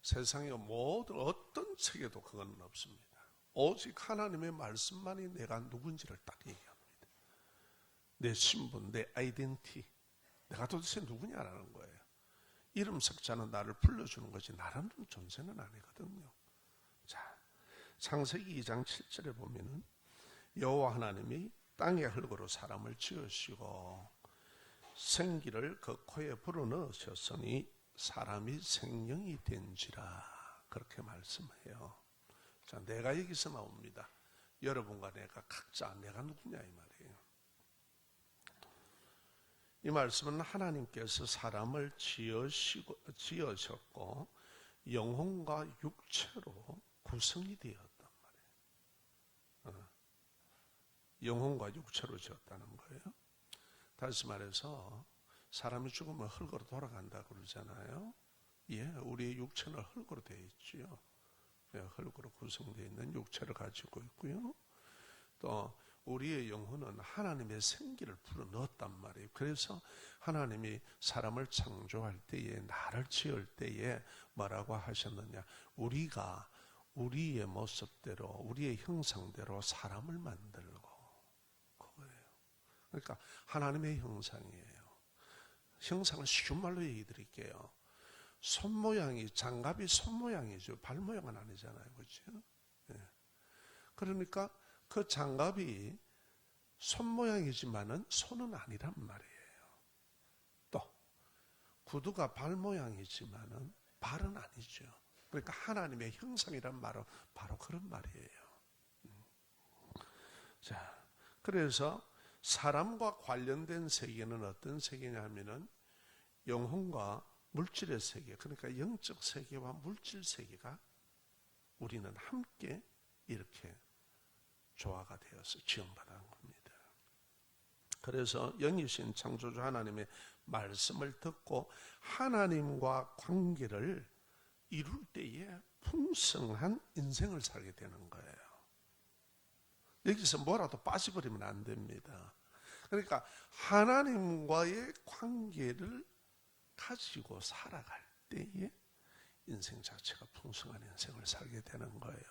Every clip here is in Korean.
세상의 모든 어떤 책에도 그건 없습니다. 오직 하나님의 말씀만이 내가 누군지를 딱 얘기합니다. 내 신분, 내 아이덴티, 내가 도대체 누구냐라는 거예요. 이름 석자는 나를 불러주는 거지 나라는 존재는 아니거든요. 자, 창세기 2장 7절에 보면은 여호와 하나님이 땅의 흙으로 사람을 지으시고 생기를 그 코에 불어넣으셨으니 사람이 생명이 된지라 그렇게 말씀해요. 자, 내가 여기서 나옵니다. 여러분과 내가 각자 내가 누구냐 이 말이에요. 이 말씀은 하나님께서 사람을 지으셨고 영혼과 육체로 구성이 되었단 말이에요. 영혼과 육체로 지었다는 거예요. 다시 말해서 사람이 죽으면 흙으로 돌아간다고 그러잖아요. 예, 우리의 육체는 흙으로 되어 있지요. 흙으로 구성되어 있는 육체를 가지고 있고요. 또 우리의 영혼은 하나님의 생기를 불어넣었단 말이에요. 그래서 하나님이 사람을 창조할 때에 나를 지을 때에 뭐라고 하셨느냐, 우리가 우리의 모습대로 우리의 형상대로 사람을 만들고 그거예요. 그러니까 하나님의 형상이에요. 형상을 쉬운 말로 얘기 드릴게요. 손 모양이, 장갑이 손 모양이죠. 발 모양은 아니잖아요. 그렇죠? 예. 그러니까 그 장갑이 손 모양이지만은 손은 아니란 말이에요. 또 구두가 발 모양이지만은 발은 아니죠. 그러니까 하나님의 형상이란 말은 바로 그런 말이에요. 자, 그래서 사람과 관련된 세계는 어떤 세계냐면은 영혼과 물질의 세계, 그러니까 영적 세계와 물질 세계가 우리는 함께 이렇게 조화가 되어서 지원받은 겁니다. 그래서 영이신 창조주 하나님의 말씀을 듣고 하나님과 관계를 이룰 때에 풍성한 인생을 살게 되는 거예요. 여기서 뭐라도 빠져버리면 안 됩니다. 그러니까 하나님과의 관계를 가지고 살아갈 때에 인생 자체가 풍성한 인생을 살게 되는 거예요.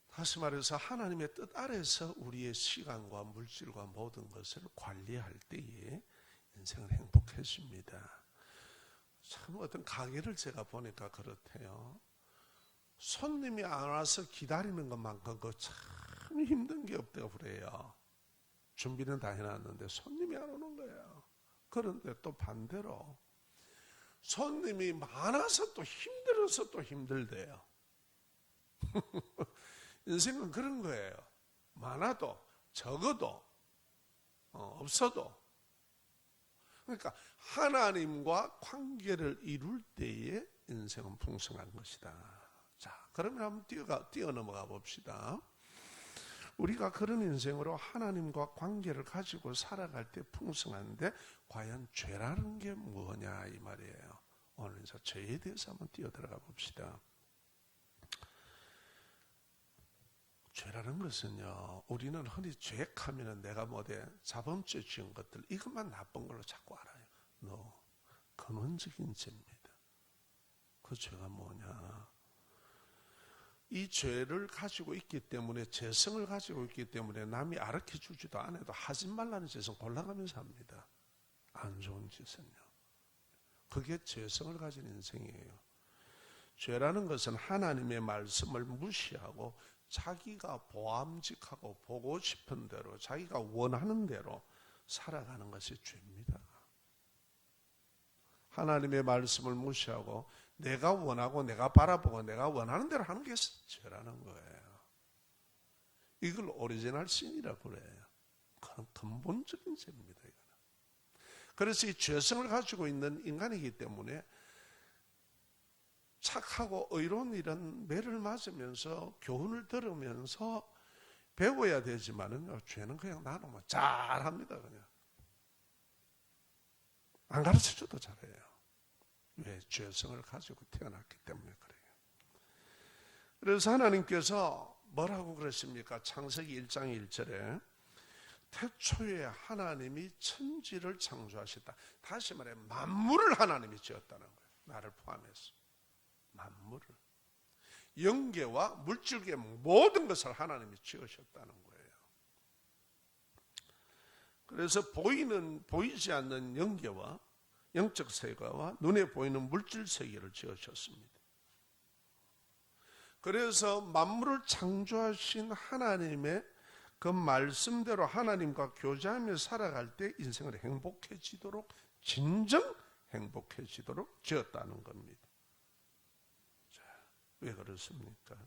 다시 말해서 하나님의 뜻 아래서 우리의 시간과 물질과 모든 것을 관리할 때에 인생은 행복해집니다. 참 어떤 가게를 제가 보니까 그렇대요. 손님이 안 와서 기다리는 것만큼 참 힘든 게 없다고 그래요. 준비는 다 해놨는데 손님이 안 오는 거예요. 그런데 또 반대로 손님이 많아서 또 힘들어서 또 힘들대요. 인생은 그런 거예요. 많아도 적어도 없어도. 그러니까 하나님과 관계를 이룰 때에 인생은 풍성한 것이다. 자, 그러면 한번 뛰어넘어가 봅시다. 우리가 그런 인생으로 하나님과 관계를 가지고 살아갈 때 풍성한데 과연 죄라는 게 뭐냐 이 말이에요. 오늘 이제 죄에 대해서 한번 뛰어들어가 봅시다. 죄라는 것은요, 우리는 흔히 죄하면은 내가 뭐대 자범죄 지은 것들 이것만 나쁜 걸로 자꾸 알아요. 근원적인 죄입니다. 그 죄가 뭐냐? 이 죄를 가지고 있기 때문에, 죄성을 가지고 있기 때문에 남이 알아켜 주지도 않아도 하지 말라는 죄성 골라가면서 합니다. 안 좋은 짓은요. 그게 죄성을 가진 인생이에요. 죄라는 것은 하나님의 말씀을 무시하고 자기가 보암직하고 보고 싶은 대로 자기가 원하는 대로 살아가는 것이 죄입니다. 하나님의 말씀을 무시하고 내가 원하고 내가 바라보고 내가 원하는 대로 하는 게 죄라는 거예요. 이걸 오리지널 신이라고 그래요. 그건 근본적인 죄입니다. 이거는. 그래서 이 죄성을 가지고 있는 인간이기 때문에 착하고 의로운 이런 매를 맞으면서 교훈을 들으면서 배워야 되지만은 죄는 그냥 나누면 잘합니다. 그냥 안 가르쳐줘도 잘해요. 왜? 죄성을 가지고 태어났기 때문에 그래요. 그래서 하나님께서 뭐라고 그러십니까? 창세기 1장 1절에 태초에 하나님이 천지를 창조하셨다. 다시 말해 만물을 하나님이 지었다는 거예요. 나를 포함해서 만물을, 영계와 물질계 모든 것을 하나님이 지으셨다는 거예요. 그래서 보이지 않는 영계와 영적 세계와 눈에 보이는 물질 세계를 지으셨습니다. 그래서 만물을 창조하신 하나님의 그 말씀대로 하나님과 교제하며 살아갈 때 인생을 행복해지도록, 진정 행복해지도록 지었다는 겁니다. 자, 왜 그렇습니까?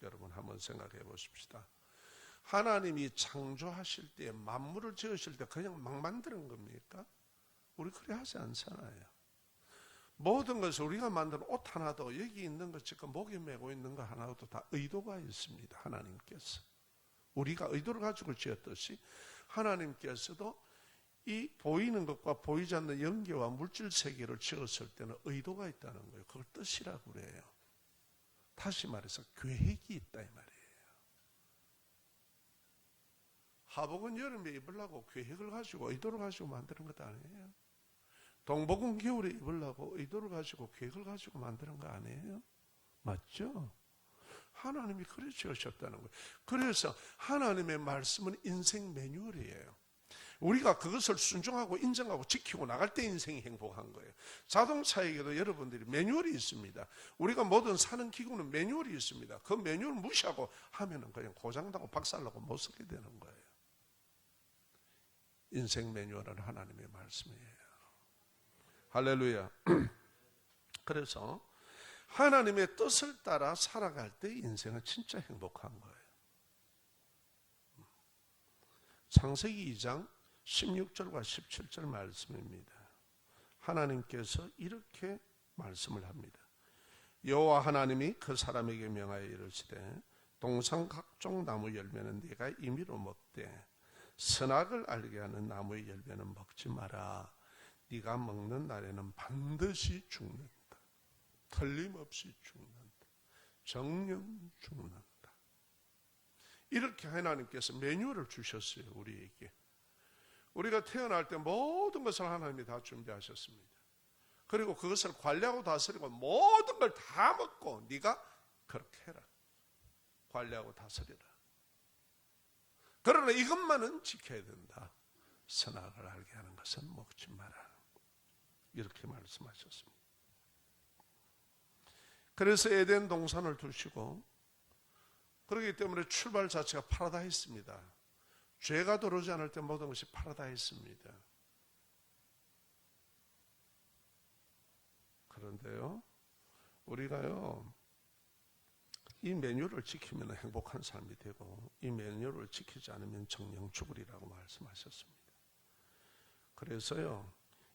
여러분 한번 생각해 보십시다. 하나님이 창조하실 때, 만물을 지으실 때 그냥 막 만드는 겁니까? 우리 그래 하지 않잖아요. 모든 것을 우리가 만든 옷 하나도, 여기 있는 것, 지금 목에 메고 있는 것 하나도 다 의도가 있습니다. 하나님께서. 우리가 의도를 가지고 지었듯이 하나님께서도 이 보이는 것과 보이지 않는 영계와 물질 세계를 지었을 때는 의도가 있다는 거예요. 그걸 뜻이라고 그래요. 다시 말해서 계획이 있다 이 말이에요. 하복은 여름에 입으려고 계획을 가지고 의도를 가지고 만드는 것 아니에요. 동복은 겨울에 입으려고 의도를 가지고 계획을 가지고 만드는 거 아니에요. 맞죠? 하나님이 그래 지으셨다는 거예요. 그래서 하나님의 말씀은 인생 매뉴얼이에요. 우리가 그것을 순종하고 인정하고 지키고 나갈 때 인생이 행복한 거예요. 자동차에게도 여러분들이 매뉴얼이 있습니다. 우리가 모든 사는 기구는 매뉴얼이 있습니다. 그 매뉴얼 무시하고 하면은 그냥 고장나고 박살나고 못 쓰게 되는 거예요. 인생 매뉴얼은 하나님의 말씀이에요. 할렐루야. 그래서 하나님의 뜻을 따라 살아갈 때 인생은 진짜 행복한 거예요. 창세기 2장 16절과 17절 말씀입니다. 하나님께서 이렇게 말씀을 합니다. 여호와 하나님이 그 사람에게 명하여 이르시되 동산 각종 나무 열매는 네가 임의로 먹되 선악을 알게 하는 나무의 열매는 먹지 마라. 네가 먹는 날에는 반드시 죽는다. 틀림없이 죽는다. 정령 죽는다. 이렇게 하나님께서 매뉴얼을 주셨어요. 우리에게. 우리가 태어날 때 모든 것을 하나님이 다 준비하셨습니다. 그리고 그것을 관리하고 다스리고 모든 걸 다 먹고 네가 그렇게 해라. 관리하고 다스리라. 그러나 이것만은 지켜야 된다. 선악을 알게 하는 것은 먹지 마라. 이렇게 말씀하셨습니다. 그래서 에덴 동산을 두시고, 그렇기 때문에 출발 자체가 파라다이스입니다. 죄가 들어오지 않을 때 모든 것이 파라다이스입니다. 그런데요, 우리가요, 이 매뉴얼을 지키면 행복한 삶이 되고, 이 매뉴얼을 지키지 않으면 정령 죽으리라고 말씀하셨습니다. 그래서요,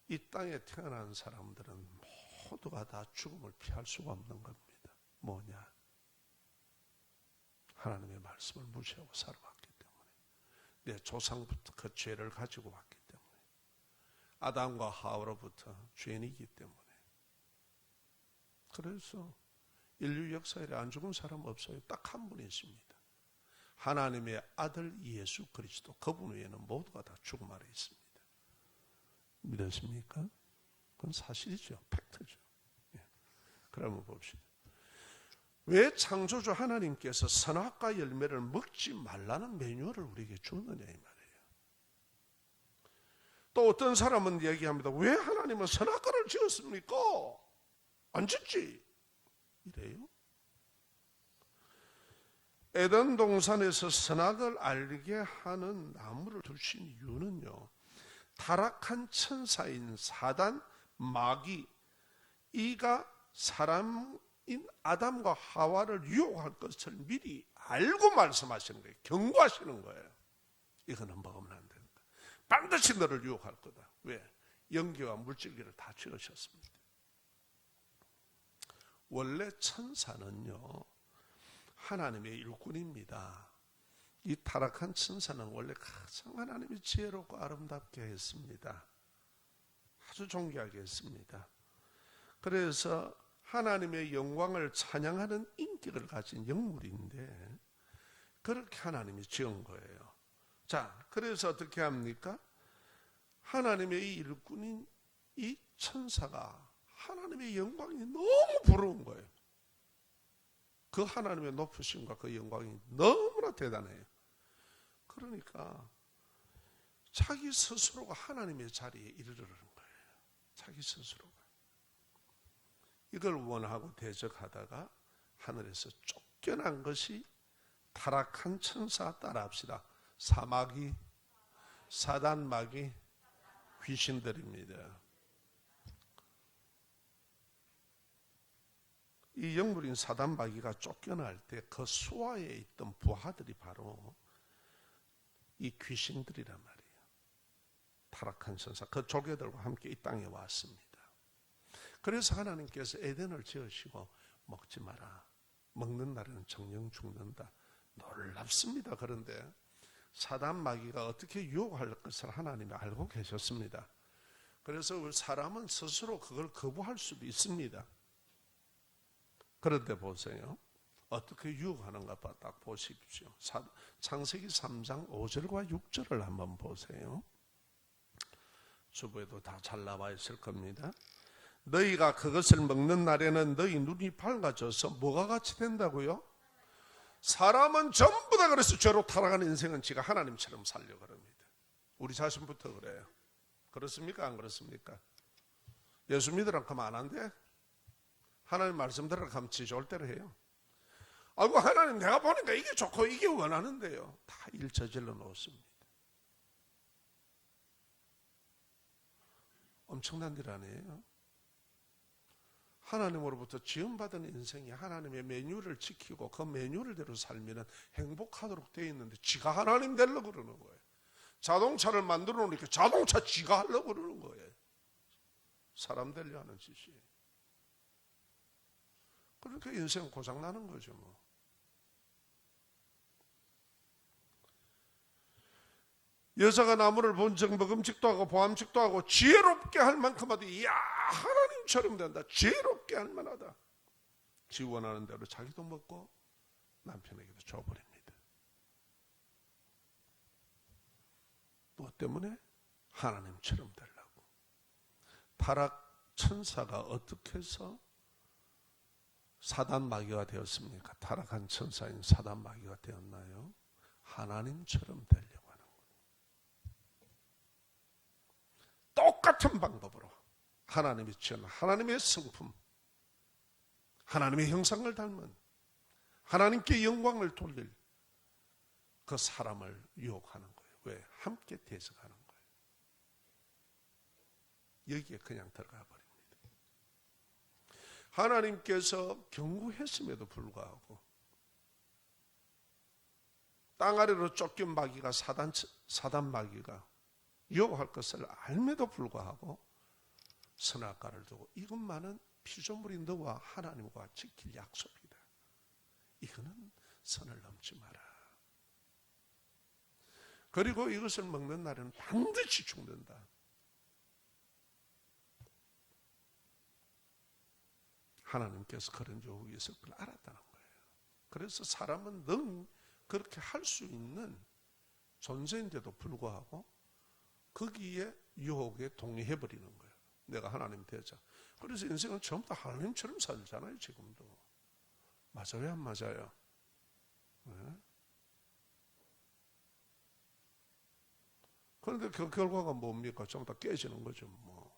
이 땅에 태어난 사람들은 모두가 다 죽음을 피할 수가 없는 겁니다. 뭐냐? 하나님의 말씀을 무시하고 살아왔기 때문에, 내 조상부터 그 죄를 가지고 왔기 때문에, 아담과 하와로부터 죄인이기 때문에. 그래서 인류 역사에 안 죽은 사람 없어요. 딱 한 분이 있습니다. 하나님의 아들 예수 그리스도. 그분 외에는 모두가 다 죽음 아래 있습니다. 믿으십니까? 그건 사실이죠. 팩트죠. 예. 그러면 봅시다. 왜 창조주 하나님께서 선악과 열매를 먹지 말라는 매뉴얼을 우리에게 줬느냐 이 말이에요. 또 어떤 사람은 얘기합니다. 왜 하나님은 선악과를 지었습니까? 안 짓지. 이래요. 에덴 동산에서 선악을 알게 하는 나무를 두신 이유는요, 타락한 천사인 사단, 마귀, 이가 사람인 아담과 하와를 유혹할 것을 미리 알고 말씀하시는 거예요. 경고하시는 거예요. 이거는 먹으면 안 된다. 반드시 너를 유혹할 거다. 왜? 영계와 물질계를 다 지으셨습니다. 원래 천사는요, 하나님의 일꾼입니다. 이 타락한 천사는 원래 가장 하나님이 지혜롭고 아름답게 했습니다. 아주 존귀하게 했습니다. 그래서 하나님의 영광을 찬양하는 인격을 가진 영물인데, 그렇게 하나님이 지은 거예요. 자, 그래서 어떻게 합니까? 하나님의 이 일꾼인 이 천사가 하나님의 영광이 너무 부러운 거예요. 그 하나님의 높으심과 그 영광이 너무나 대단해요. 그러니까 자기 스스로가 하나님의 자리에 이르르는 거예요. 자기 스스로가. 이걸 원하고 대적하다가 하늘에서 쫓겨난 것이 타락한 천사, 따라합시다. 사마귀, 사단마귀, 귀신들입니다. 이 영물인 사단마귀가 쫓겨날 때 그 수하에 있던 부하들이 바로 이 귀신들이란 말이에요. 타락한 천사, 그 조개들과 함께 이 땅에 왔습니다. 그래서 하나님께서 에덴을 지으시고 먹지 마라. 먹는 날에는 정령 죽는다. 놀랍습니다. 그런데 사단마귀가 어떻게 유혹할 것을 하나님이 알고 계셨습니다. 그래서 사람은 스스로 그걸 거부할 수도 있습니다. 그런데 보세요. 어떻게 유혹하는가 딱 보십시오. 창세기 3장 5절과 6절을 한번 보세요. 주부에도 다 잘 나와 있을 겁니다. 너희가 그것을 먹는 날에는 너희 눈이 밝아져서 뭐가 같이 된다고요? 사람은 전부 다 그래서 죄로 타락하는 인생은 지가 하나님처럼 살려고 합니다. 우리 자신부터 그래요. 그렇습니까? 안 그렇습니까? 예수 믿으라고 하면 안 한대? 하나님 말씀 들으라고 하면 지 좋을 대로 해요. 아이고 하나님 내가 보니까 이게 좋고 이게 원하는데요. 다 일 저질러 놓습니다. 엄청난 일 아니에요? 하나님으로부터 지원받은 인생이 하나님의 메뉴를 지키고 그 메뉴를대로 살면 행복하도록 되어 있는데 지가 하나님 되려고 그러는 거예요. 자동차를 만들어 놓으니까 자동차 지가 하려고 그러는 거예요. 사람 되려 하는 짓이에요. 그러니까 인생 고장나는 거죠 뭐. 여자가 나무를 본즉 먹음직도 하고 보암직도 하고 지혜롭게 할 만큼 하되 이야 하나님처럼 된다. 지혜롭게 할 만하다. 지 원하는 대로 자기도 먹고 남편에게도 줘버립니다. 무엇 때문에? 하나님처럼 되려고. 타락 천사가 어떻게 해서 사단마귀가 되었습니까? 타락한 천사인 사단마귀가 되었나요? 하나님처럼 되려고 하는 거예요. 똑같은 방법으로 하나님이 지은 하나님의 성품, 하나님의 형상을 닮은 하나님께 영광을 돌릴 그 사람을 유혹하는 거예요. 왜? 함께 대적하는 거예요. 여기에 그냥 들어가 버립니다. 하나님께서 경고했음에도 불구하고 땅 아래로 쫓긴 마귀가 사단 마귀가 유혹할 것을 알면도 불구하고 선악과를 두고 이것만은 피조물이 너와 하나님과 지킬 약속이다. 이거는 선을 넘지 마라. 그리고 이것을 먹는 날에는 반드시 죽는다. 하나님께서 그런 유혹이 있을 걸 알았다는 거예요. 그래서 사람은 능 그렇게 할 수 있는 존재인데도 불구하고 거기에 유혹에 동의해버리는 거예요. 내가 하나님 되자. 그래서 인생은 전부 다 하나님처럼 살잖아요. 지금도. 맞아요? 안 맞아요? 네? 그런데 그 결과가 뭡니까? 전부 다 깨지는 거죠. 뭐.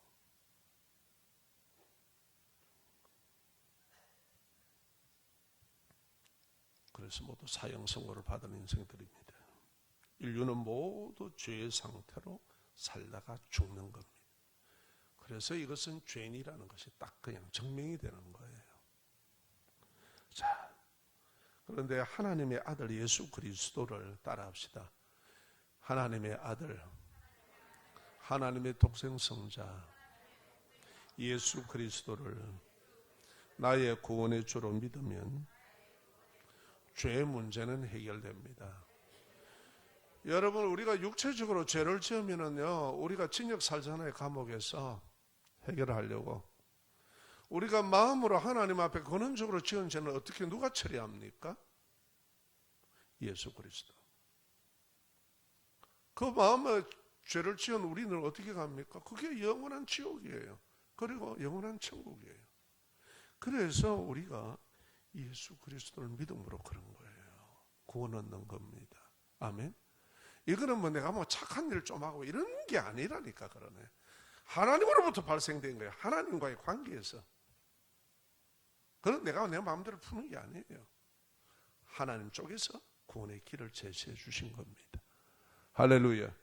그래서 모두 사형 선고를 받은 인생들입니다. 인류는 모두 죄의 상태로 살다가 죽는 겁니다. 그래서 이것은 죄인이라는 것이 딱 그냥 증명이 되는 거예요. 자, 그런데 하나님의 아들 예수 그리스도를 따라합시다. 하나님의 아들, 하나님의 독생성자 예수 그리스도를 나의 구원의 주로 믿으면 죄의 문제는 해결됩니다. 여러분, 우리가 육체적으로 죄를 지으면은요, 우리가 징역 살잖아요. 감옥에서 해결하려고. 우리가 마음으로 하나님 앞에 근원적으로 지은 죄는 어떻게 누가 처리합니까? 예수 그리스도. 그 마음에 죄를 지은 우리는 어떻게 갑니까? 그게 영원한 지옥이에요. 그리고 영원한 천국이에요. 그래서 우리가 예수 그리스도를 믿음으로 그런 거예요. 구원 얻는 겁니다. 아멘. 이거는 뭐 내가 뭐 착한 일 좀 하고 이런 게 아니라니까. 그러네. 하나님으로부터 발생된 거예요. 하나님과의 관계에서. 그건 내가 내 마음대로 푸는 게 아니에요. 하나님 쪽에서 구원의 길을 제시해 주신 겁니다. 할렐루야.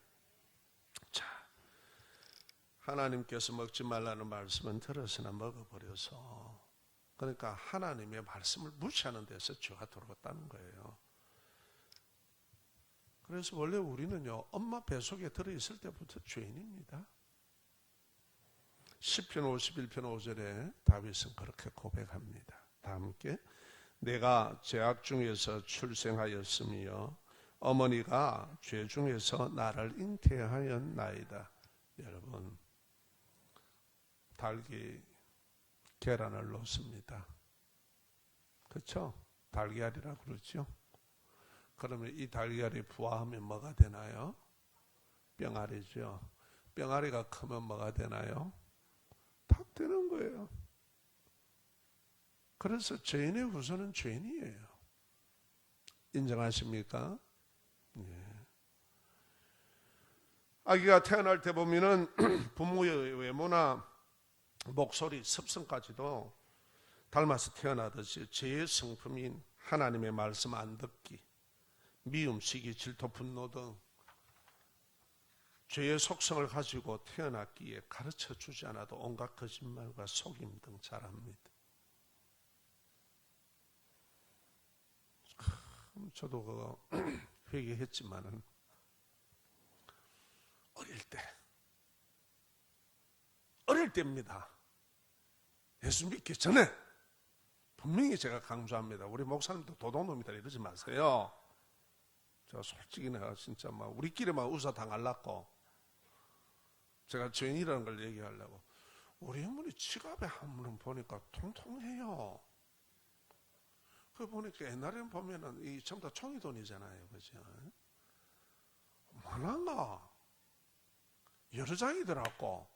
자, 하나님께서 먹지 말라는 말씀은 들었으나 먹어버려서, 그러니까 하나님의 말씀을 무시하는 데서 죄가 들어왔다는 거예요. 그래서 원래 우리는요, 엄마 뱃속에 들어있을 때부터 죄인입니다. 시편 51편 5절에 다윗은 그렇게 고백합니다. 다 함께. 내가 죄악 중에서 출생하였으며 어머니가 죄 중에서 나를 잉태하였나이다. 여러분, 닭이 계란을 놓습니다. 그렇죠? 달걀이라고 그러죠. 그러면 이 달걀이 부화하면 뭐가 되나요? 병아리죠. 병아리가 크면 뭐가 되나요? 닭 되는 거예요. 그래서 죄인의 후손은 죄인이에요. 인정하십니까? 예. 아기가 태어날 때 보면은 부모의 외모나 목소리, 습성까지도 닮아서 태어나듯이 죄의 성품인 하나님의 말씀 안 듣기, 미움, 시기, 질투, 분노 등 죄의 속성을 가지고 태어났기에 가르쳐 주지 않아도 온갖 거짓말과 속임 등 잘합니다. 저도 그거 회개했지만은 어릴 때입니다. 예수 믿기 전에 분명히 제가 강조합니다. 우리 목사님도 도둑놈이다 이러지 마세요. 제가 솔직히 내가 진짜 막 우리끼리 막 웃어 당하려고 제가 죄인이라는 걸 얘기하려고. 우리 어머니 지갑에 한번 보니까 통통해요. 그 보니까 옛날에는 보면은 이 전부 다 종이 돈이잖아요, 그죠? 많은가? 여러 장이더라고.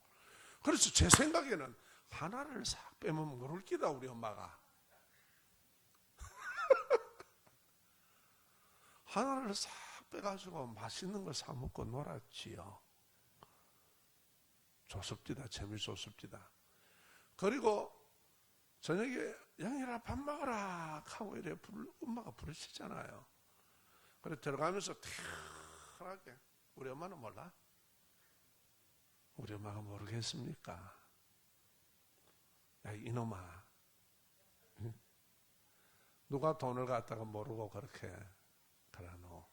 그래서 제 생각에는 하나를 싹 빼면 모를 끼다 우리 엄마가. 하나를 싹 빼가지고 맛있는 걸 사 먹고 놀았지요. 좋습디다, 재미좋습디다. 그리고 저녁에 영희라 밥 먹어라 하고 이래 엄마가 부르시잖아요. 그래 들어가면서 튀하게. 우리 엄마는 몰라? 우리 엄마가 모르겠습니까? 야 이놈아, 누가 돈을 갖다가 모르고 그렇게 그러노?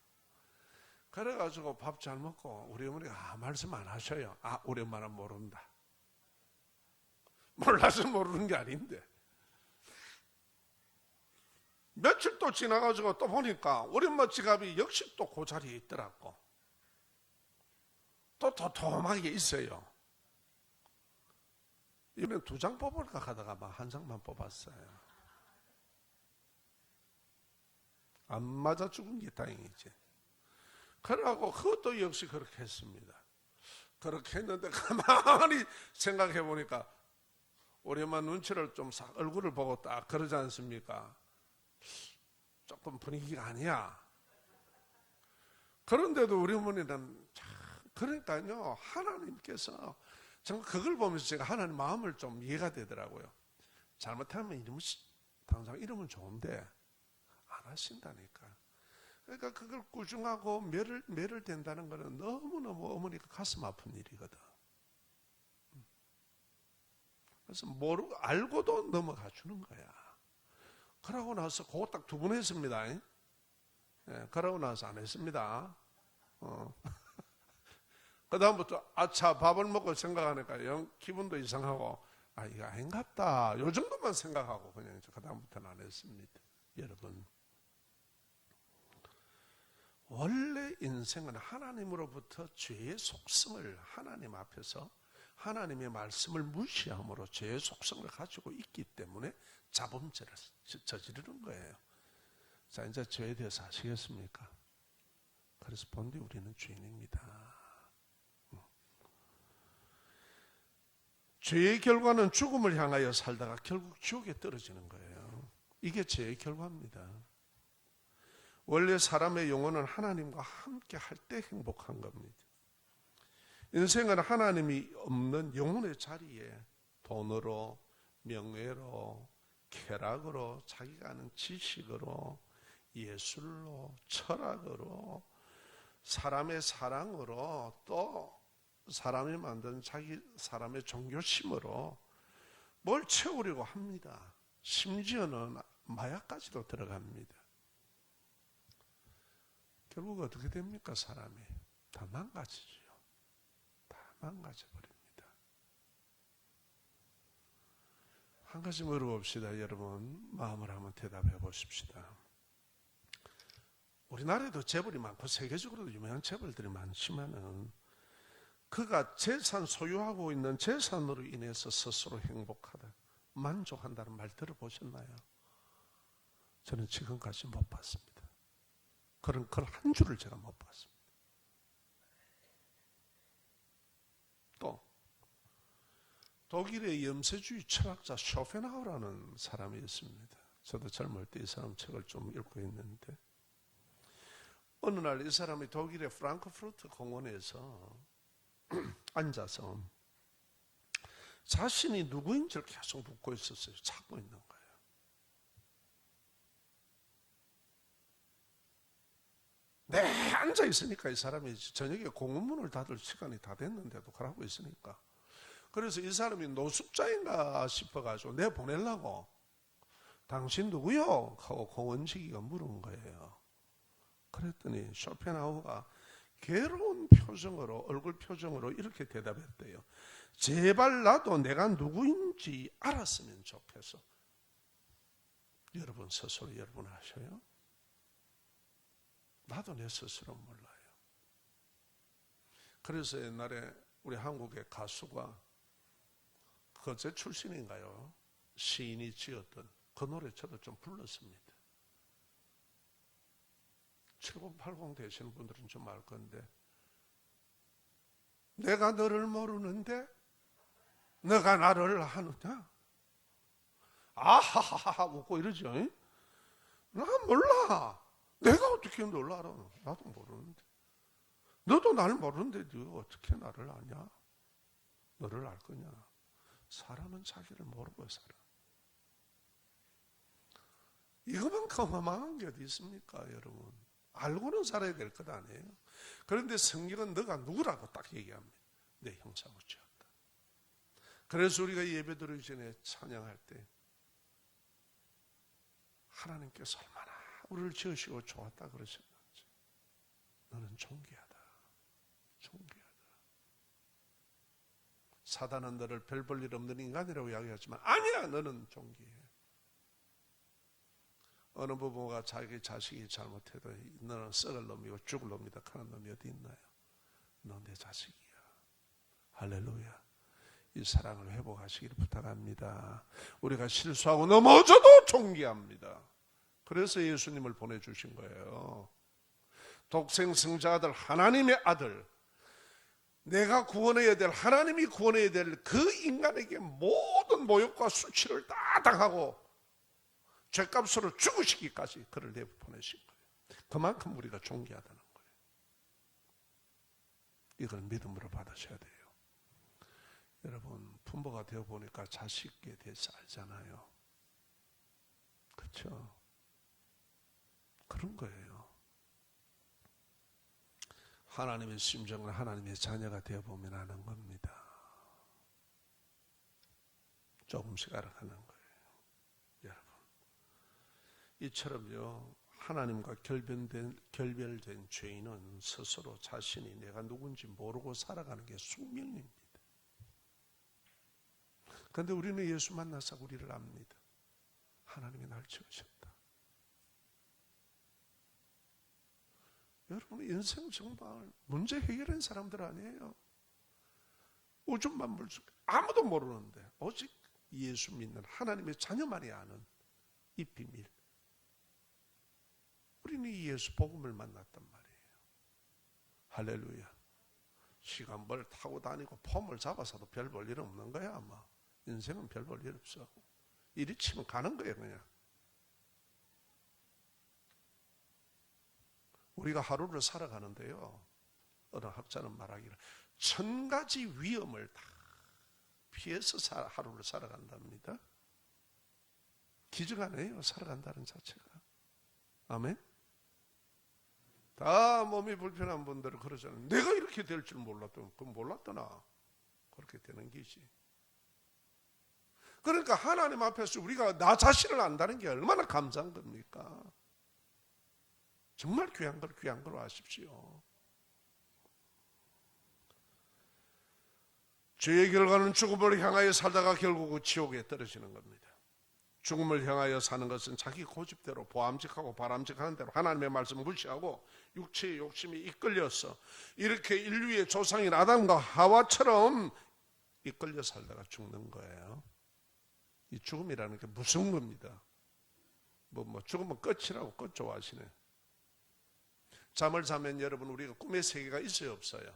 그래가지고 밥 잘 먹고 우리 어머니가 말씀 안 하셔요. 우리 엄마는 모른다. 몰라서 모르는 게 아닌데 며칠 또 지나가지고 또 보니까 우리 엄마 지갑이 역시 또 그 자리에 있더라고. 또 도톰하게 있어요. 이번에 2장 뽑을까 하다가 막 1장만 뽑았어요. 안 맞아 죽은 게 다행이지. 그러고 그것도 역시 그렇게 했습니다. 그렇게 했는데 가만히 생각해 보니까 우리 엄마 눈치를 좀 싹 얼굴을 보고 딱 그러지 않습니까? 조금 분위기가 아니야. 그런데도 우리 어머니는 그러니까요, 하나님께서 정말 그걸 보면서 제가 하나님 마음을 좀 이해가 되더라고요. 잘못하면 당장 이러면 좋은데 안 하신다니까. 그러니까 그걸 꾸중하고 매를 된다는 것은 너무너무 어머니가 가슴 아픈 일이거든. 그래서 모르고 알고도 넘어가 주는 거야. 그러고 나서 그거 딱 2번 했습니다. 예, 그러고 나서 안 했습니다. 그 다음부터 아차 밥을 먹고 생각하니까 영 기분도 이상하고 이거 아닌갑다 요 정도만 생각하고 그냥 그 다음부터는 안 했습니다. 여러분, 원래 인생은 하나님으로부터 죄의 속성을 하나님 앞에서 하나님의 말씀을 무시함으로 죄의 속성을 가지고 있기 때문에 자범죄를 저지르는 거예요. 자, 이제 죄에 대해서 아시겠습니까? 그래서 본디 우리는 죄인입니다. 죄의 결과는 죽음을 향하여 살다가 결국 지옥에 떨어지는 거예요. 이게 죄의 결과입니다. 원래 사람의 영혼은 하나님과 함께 할 때 행복한 겁니다. 인생은 하나님이 없는 영혼의 자리에 돈으로, 명예로, 쾌락으로, 자기가 아는 지식으로, 예술로, 철학으로, 사람의 사랑으로, 또 사람이 만든 사람의 종교심으로 뭘 채우려고 합니다. 심지어는 마약까지도 들어갑니다. 결국 어떻게 됩니까? 사람이 다 망가지죠. 다 망가져 버립니다. 한 가지 물어봅시다. 여러분 마음을 한번 대답해 보십시다. 우리나라에도 재벌이 많고 세계적으로도 유명한 재벌들이 많지만은 그가 재산 소유하고 있는 재산으로 인해서 스스로 행복하다, 만족한다는 말 들어보셨나요? 저는 지금까지 못 봤습니다. 그런 글 한 줄을 제가 못 봤습니다. 또 독일의 염세주의 철학자 쇼펜하우라는 사람이 있습니다. 저도 젊을 때 이 사람 책을 좀 읽고 있는데 어느 날 이 사람이 독일의 프랑크푸르트 공원에서 앉아서 자신이 누구인지를 계속 묻고 있었어요. 찾고 있는 거예요. 네, 앉아 있으니까 이 사람이 저녁에 공원문을 닫을 시간이 다 됐는데도 그러고 있으니까. 그래서 이 사람이 노숙자인가 싶어가지고 내보내려고 당신 누구요? 하고 공원지기가 물은 거예요. 그랬더니 쇼펜하우가 괴로운 표정으로, 얼굴 표정으로 이렇게 대답했대요. 제발 나도 내가 누구인지 알았으면 좋겠어. 여러분 스스로 여러분 아셔요? 나도 내 스스로 몰라요. 그래서 옛날에 우리 한국의 가수가 거제 출신인가요? 시인이 지었던 그 노래 저도 좀 불렀습니다. 7080 되시는 분들은 좀 알 건데, 내가 너를 모르는데 너가 나를 아느냐? 아하하하 웃고 이러죠. 나 몰라. 내가 어떻게 너를 알아? 나도 모르는데. 너도 날 모르는데 네가 어떻게 나를 아냐? 너를 알 거냐? 사람은 자기를 모르고 살아. 이거만큼 어마어마한 게 어디 있습니까, 여러분? 알고는 살아야 될 것 아니에요. 그런데 성경은 너가 누구라고 딱 얘기합니다. 내 형상을 지었다. 그래서 우리가 예배 드리기 전에 찬양할 때 하나님께서 얼마나 우리를 지으시고 좋았다 그러셨는지, 너는 존귀하다. 존귀하다. 사단은 너를 별 볼 일 없는 인간이라고 이야기하지만 아니야, 너는 존귀해. 어느 부모가 자기 자식이 잘못해도 너는 썩을 놈이고 죽을 놈이다 하는 놈이 어디 있나요? 너 내 자식이야. 할렐루야. 이 사랑을 회복하시기를 부탁합니다. 우리가 실수하고 넘어져도 존귀합니다. 그래서 예수님을 보내주신 거예요. 독생성자 아들, 하나님의 아들, 내가 구원해야 될, 하나님이 구원해야 될 그 인간에게 모든 모욕과 수치를 다 당하고 죄값으로 죽으시기까지 그를 내보내신 거예요. 그만큼 우리가 존귀하다는 거예요. 이걸 믿음으로 받으셔야 돼요. 여러분, 부모가 되어 보니까 자식에 대해서 알잖아요. 그렇죠? 그런 거예요. 하나님의 심정을 하나님의 자녀가 되어 보면 아는 겁니다. 조금씩 알아가는 거예요. 이처럼요, 하나님과 결별된 죄인은 스스로 자신이 내가 누군지 모르고 살아가는 게 숙명입니다. 그런데 우리는 예수 만나서 우리를 압니다. 하나님이 날 지으셨다. 여러분, 인생 정말 문제 해결한 사람들 아니에요. 우주 만물 중 아무도 모르는데 오직 예수 믿는 하나님의 자녀만이 아는 이 비밀. 우리는 이 예수 복음을 만났단 말이에요. 할렐루야. 시간 뭘 타고 다니고 폼을 잡아서도 별 볼 일 없는 거야. 아마 인생은 별 볼 일 없어. 이리 치면 가는 거예요. 그냥 우리가 하루를 살아가는데요, 어느 학자는 말하기를 1000가지 위험을 다 피해서 하루를 살아간답니다. 기적 아니에요, 살아간다는 자체가. 아멘. 다 몸이 불편한 분들은 그러잖아요. 내가 이렇게 될 줄 몰랐던, 그건 몰랐더나 그렇게 되는 게지. 그러니까 하나님 앞에서 우리가 나 자신을 안다는 게 얼마나 감사한 겁니까? 정말 귀한 걸 아십시오. 죄의 결과는 죽음을 향하여 살다가 결국 지옥에 떨어지는 겁니다. 죽음을 향하여 사는 것은 자기 고집대로 보암직하고 바람직하는 대로 하나님의 말씀을 무시하고 육체의 욕심이 이끌려서 이렇게 인류의 조상인 아담과 하와처럼 이끌려 살다가 죽는 거예요. 이 죽음이라는 게 무서운 겁니다. 뭐 죽으면 끝이라고 끝 좋아하시네. 잠을 자면 여러분, 우리가 꿈의 세계가 있어요, 없어요?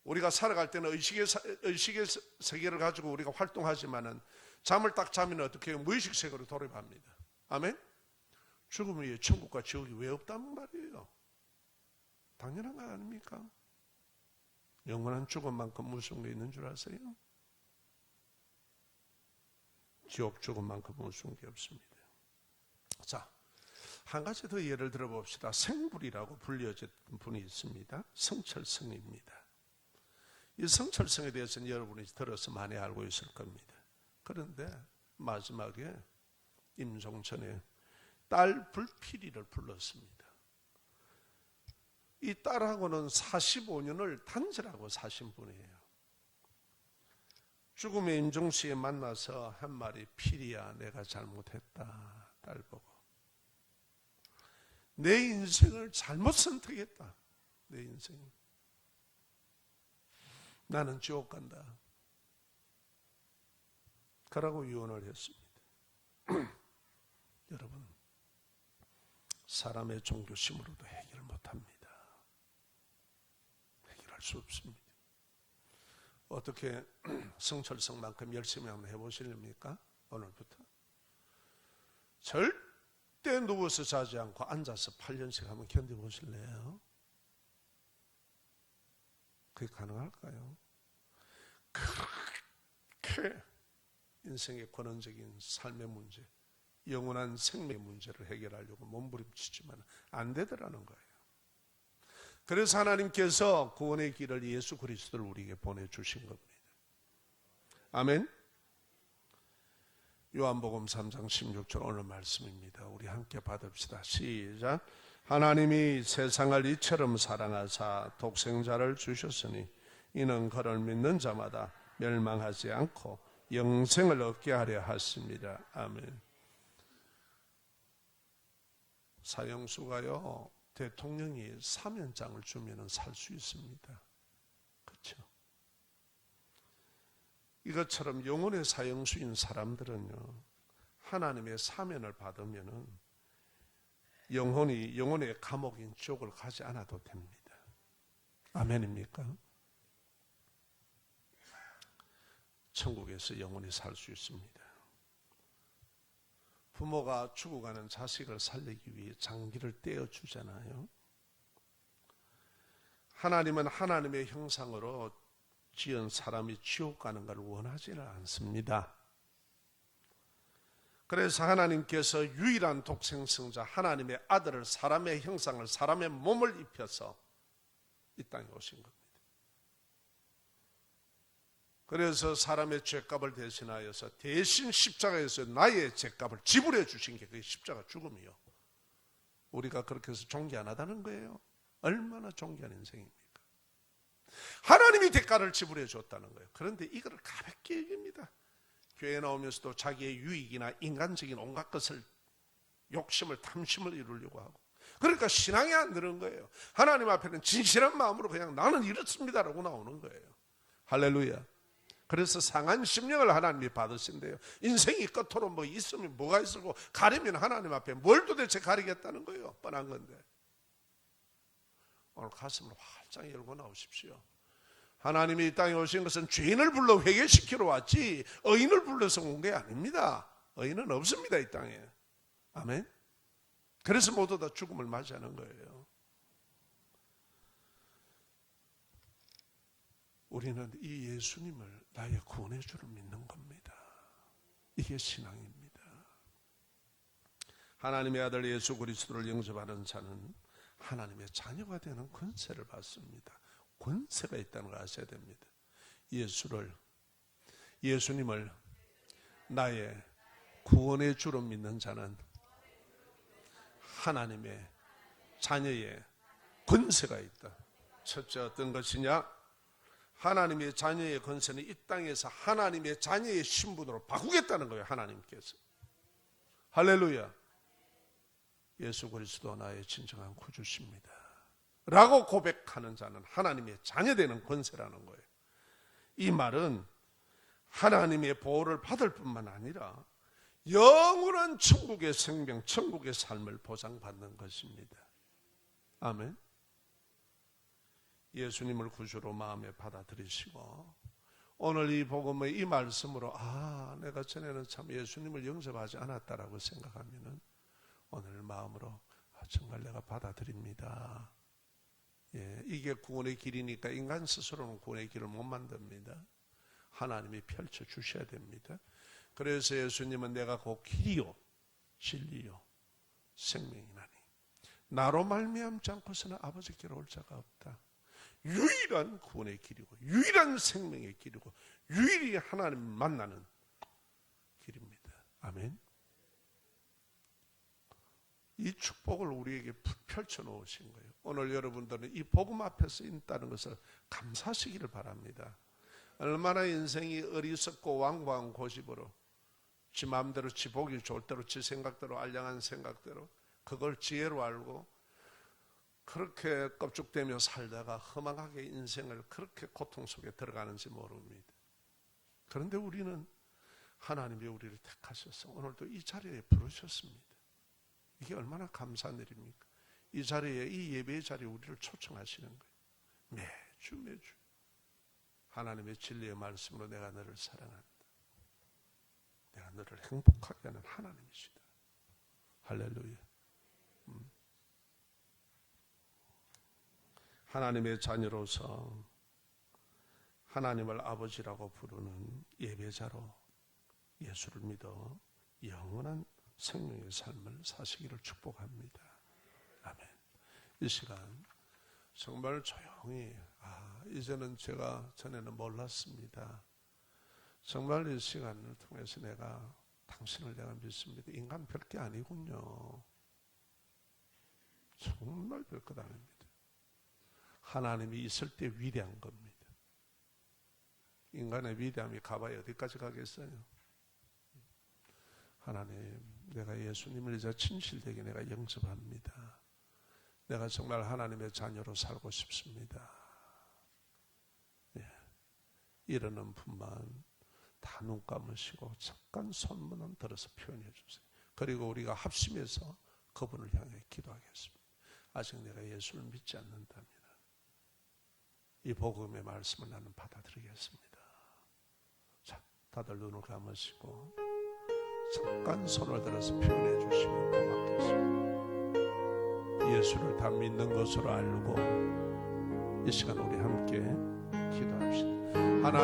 우리가 살아갈 때는 의식의 세계를 가지고 우리가 활동하지만은 잠을 딱 자면 어떻게 해요? 무의식 세계로 돌입합니다. 아멘? 죽음 위에 천국과 지옥이 왜 없다는 말이에요? 당연한 거 아닙니까? 영원한 죽음만큼 무서운 게 있는 줄 아세요? 지옥 죽음만큼 무서운 게 없습니다. 자, 한 가지 더 예를 들어봅시다. 생불이라고 불려진 분이 있습니다. 성철성입니다. 이 성철성에 대해서는 여러분이 들어서 많이 알고 있을 겁니다. 그런데 마지막에 임종천에 딸 불필이를 불렀습니다. 이 딸하고는 45년을 단절하고 사신 분이에요. 죽음의 임종시에 만나서 한 말이, 필이야 내가 잘못했다. 딸 보고 내 인생을 잘못 선택했다. 내 인생 나는 지옥 간다. 그러고 이혼을 했습니다. 여러분, 사람의 종교심으로도 해결 못합니다. 해결할 수 없습니다. 어떻게 성철성만큼 열심히 한번 해보시렵니까? 오늘부터 절대 누워서 자지 않고 앉아서 8년씩 한번 견뎌보실래요? 그게 가능할까요? 그렇게 인생의 권원적인 삶의 문제, 영원한 생명의 문제를 해결하려고 몸부림치지만 안 되더라는 거예요. 그래서 하나님께서 구원의 길을 예수 그리스도를 우리에게 보내주신 겁니다. 아멘. 요한복음 3장 16절 오늘 말씀입니다. 우리 함께 받읍시다. 시작. 하나님이 세상을 이처럼 사랑하사 독생자를 주셨으니 이는 그를 믿는 자마다 멸망하지 않고 영생을 얻게 하려 하십니다. 아멘. 사형수가요, 대통령이 사면장을 주면 살 수 있습니다. 그렇죠? 이것처럼 영혼의 사형수인 사람들은요, 하나님의 사면을 받으면은 영혼의 감옥인 지옥을 가지 않아도 됩니다. 아멘입니까? 천국에서 영원히 살 수 있습니다. 부모가 죽어가는 자식을 살리기 위해 장기를 떼어주잖아요. 하나님은 하나님의 형상으로 지은 사람이 지옥 가는 걸 원하지는 않습니다. 그래서 하나님께서 유일한 독생성자 하나님의 아들을, 사람의 형상을, 사람의 몸을 입혀서 이 땅에 오신 겁니다. 그래서 사람의 죄값을 대신하여서 대신 십자가에서 나의 죄값을 지불해 주신 게 그게 십자가 죽음이요. 우리가 그렇게 해서 존귀 안 하다는 거예요. 얼마나 존귀한 인생입니까? 하나님이 대가를 지불해 줬다는 거예요. 그런데 이거를 가볍게 여깁니다. 교회 나오면서도 자기의 유익이나 인간적인 온갖 것을, 욕심을, 탐심을 이루려고 하고, 그러니까 신앙이 안 드는 거예요. 하나님 앞에는 진실한 마음으로 그냥 나는 이렇습니다라고 나오는 거예요. 할렐루야. 그래서 상한 심령을 하나님이 받으신대요. 인생이 끝으로 뭐 있으면 뭐가 있을고, 가리면 하나님 앞에 뭘 도대체 가리겠다는 거예요. 뻔한 건데. 오늘 가슴을 활짝 열고 나오십시오. 하나님이 이 땅에 오신 것은 죄인을 불러 회개시키러 왔지 의인을 불러서 온 게 아닙니다. 의인은 없습니다, 이 땅에. 아멘. 그래서 모두 다 죽음을 맞이하는 거예요. 우리는 이 예수님을 나의 구원의 주를 믿는 겁니다. 이게 신앙입니다. 하나님의 아들 예수 그리스도를 영접하는 자는 하나님의 자녀가 되는 권세를 받습니다. 권세가 있다는 걸 아셔야 됩니다. 예수님을 나의 구원의 주로 믿는 자는 하나님의 자녀의 권세가 있다. 첫째 어떤 것이냐? 하나님의 자녀의 권세는 이 땅에서 하나님의 자녀의 신분으로 바꾸겠다는 거예요. 하나님께서. 할렐루야. 예수 그리스도 나의 진정한 구주십니다 라고 고백하는 자는 하나님의 자녀되는 권세라는 거예요. 이 말은 하나님의 보호를 받을 뿐만 아니라 영원한 천국의 생명, 천국의 삶을 보장받는 것입니다. 아멘. 예수님을 구주로 마음에 받아들이시고 오늘 이 복음의 이 말씀으로 내가 전에는 참 예수님을 영접하지 않았다라고 생각하면은 오늘 마음으로 정말 내가 받아들입니다. 이게 구원의 길이니까 인간 스스로는 구원의 길을 못 만듭니다. 하나님이 펼쳐 주셔야 됩니다. 그래서 예수님은 내가 곧 길이요 진리요 생명이나니 나로 말미암지 않고서는 아버지께로 올 자가 없다. 유일한 구원의 길이고 유일한 생명의 길이고 유일히 하나님을 만나는 길입니다. 아멘. 이 축복을 우리에게 펼쳐 놓으신 거예요. 오늘 여러분들은 이 복음 앞에 서 있다는 것을 감사하시기를 바랍니다. 얼마나 인생이 어리석고 완고한 고집으로 지 마음대로 지 보기 좋을 대로 지 생각대로 알량한 생각대로 그걸 지혜로 알고 그렇게 껍죽대며 살다가 허망하게 인생을 그렇게 고통 속에 들어가는지 모릅니다. 그런데 우리는 하나님이 우리를 택하셔서 오늘도 이 자리에 부르셨습니다. 이게 얼마나 감사한 일입니까? 이 자리에, 이 예배의 자리에 우리를 초청하시는 거예요. 매주 하나님의 진리의 말씀으로 내가 너를 사랑한다. 내가 너를 행복하게 하는 하나님이시다. 할렐루야. 하나님의 자녀로서 하나님을 아버지라고 부르는 예배자로 예수를 믿어 영원한 생명의 삶을 사시기를 축복합니다. 아멘. 이 시간 정말 조용히 이제는 제가 전에는 몰랐습니다. 정말 이 시간을 통해서 내가 당신을 내가 믿습니다. 인간 별게 아니군요. 정말 별것 아닙니다. 하나님이 있을 때 위대한 겁니다. 인간의 위대함이 가봐야 어디까지 가겠어요? 하나님, 내가 예수님을 이제 진실되게 내가 영접합니다. 내가 정말 하나님의 자녀로 살고 싶습니다. 이러는 분만 다 눈 감으시고 잠깐 손문은 들어서 표현해 주세요. 그리고 우리가 합심해서 그분을 향해 기도하겠습니다. 아직 내가 예수를 믿지 않는다면 이 복음의 말씀을 나는 받아들이겠습니다. 자, 다들 눈을 감으시고 잠깐 손을 들어서 표현해 주시면 고맙겠습니다. 예수를 다 믿는 것으로 알고 이 시간 우리 함께 기도합시다. 하나님